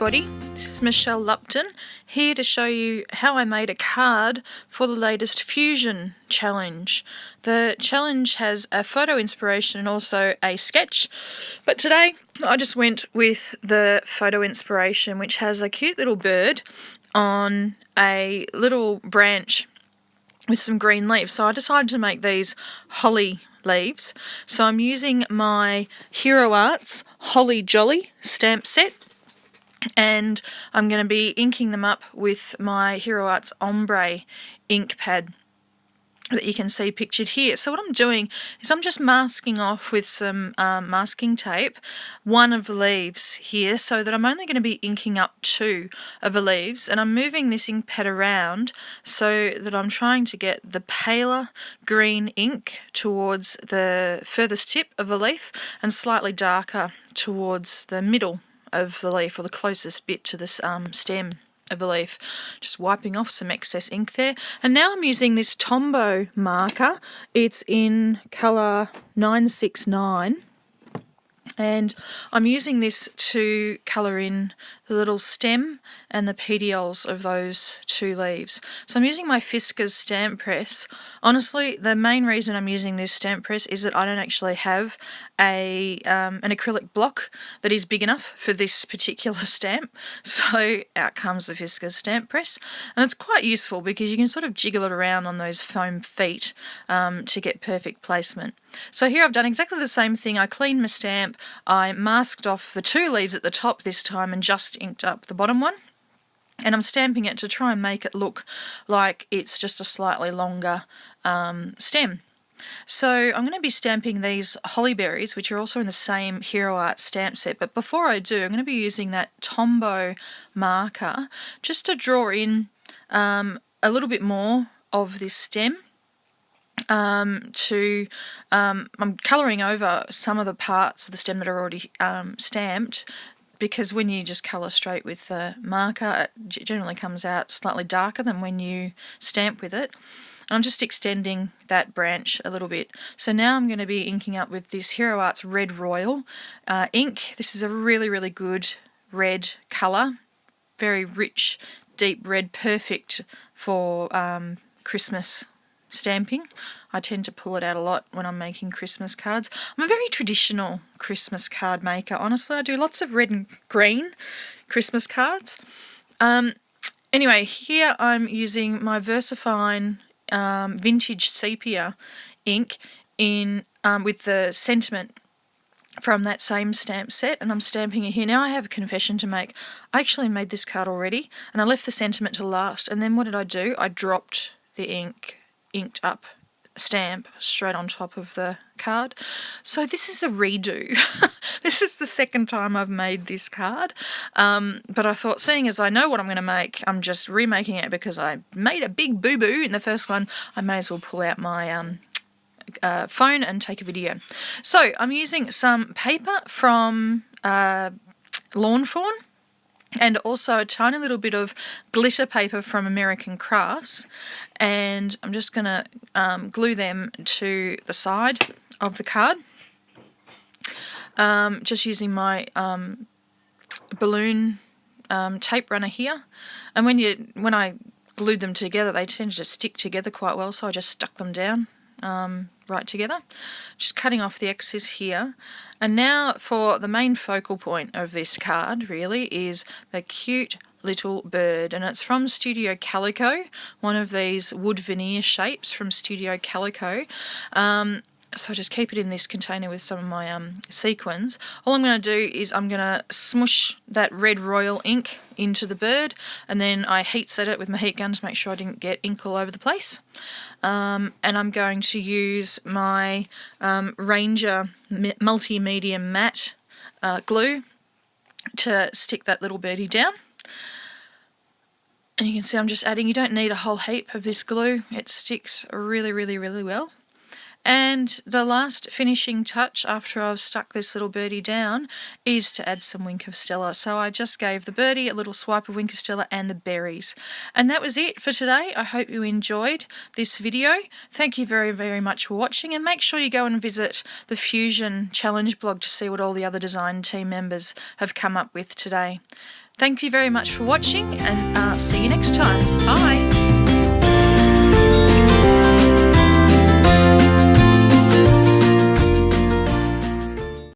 everybody, this is Michelle Lupton here to show you how I made a card for the latest Fusion challenge. The challenge has a photo inspiration and also a sketch, but today I just went with the photo inspiration, which has a cute little bird on a little branch with some green leaves. So I decided to make these holly leaves. So I'm using my Hero Arts Holly Jolly stamp set, and I'm going to be inking them up with my Hero Arts Ombre ink pad that you can see pictured here. So what I'm doing is I'm just masking off with some masking tape one of the leaves here, so that I'm only going to be inking up two of the leaves, and I'm moving this ink pad around so that I'm trying to get the paler green ink towards the furthest tip of the leaf and slightly darker towards the middle of the leaf, or the closest bit to this stem of the leaf. Just wiping off some excess ink there. And now I'm using this Tombow marker. It's in colour 969. And I'm using this to colour in the little stem and the petioles of those two leaves. So I'm using my Fiskars stamp press. Honestly, the main reason I'm using this stamp press is that I don't actually have an acrylic block that is big enough for this particular stamp. So out comes the Fiskars stamp press. And it's quite useful because you can sort of jiggle it around on those foam feet to get perfect placement. So here I've done exactly the same thing. I cleaned my stamp, I masked off the two leaves at the top this time and just inked up the bottom one. And I'm stamping it to try and make it look like it's just a slightly longer stem. So I'm going to be stamping these holly berries, which are also in the same Hero Arts stamp set. But before I do, I'm going to be using that Tombow marker just to draw in a little bit more of this stem. I'm colouring over some of the parts of the stem that are already stamped, because when you just colour straight with the marker, it generally comes out slightly darker than when you stamp with it. And I'm just extending that branch a little bit. So now I'm going to be inking up with this Hero Arts Red Royal ink. This is a really, really good red colour. Very rich, deep red, perfect for Christmas stamping. I tend to pull it out a lot when I'm making Christmas cards. I'm a very traditional Christmas card maker, honestly. I do lots of red and green Christmas cards. Anyway, here I'm using my VersaFine Vintage Sepia ink in with the sentiment from that same stamp set, and I'm stamping it here. Now I have a confession to make. I actually made this card already, and I left the sentiment to last, and then what did I do? I dropped the inked up stamp straight on top of the card. So this is a redo. This is the second time I've made this card, but I thought, seeing as I know what I'm going to make, I'm just remaking it because I made a big boo-boo in the first one. I may as well pull out my phone and take a video. So I'm using some paper from Lawn Fawn, and also a tiny little bit of glitter paper from American Crafts, and I'm just going to glue them to the side of the card, just using my balloon tape runner here. And when I glued them together, they tend to stick together quite well, so I just stuck them down right together, just cutting off the excess here. And now for the main focal point of this card really is the cute little bird, and it's from Studio Calico, one of these wood veneer shapes from Studio Calico. So just keep it in this container with some of my sequins. All I'm going to do is I'm going to smush that red royal ink into the bird, and then I heat set it with my heat gun to make sure I didn't get ink all over the place. And I'm going to use my Ranger Multi-Medium Matte glue to stick that little birdie down. And you can see I'm just adding, you don't need a whole heap of this glue, it sticks really, really, really well. And the last finishing touch after I've stuck this little birdie down is to add some Wink of Stella. So I just gave the birdie a little swipe of Wink of Stella and the berries. And that was it for today. I hope you enjoyed this video. Thank you very, very much for watching, and make sure you go and visit the Fusion Challenge blog to see what all the other design team members have come up with today. Thank you very much for watching, and see you next time. Bye!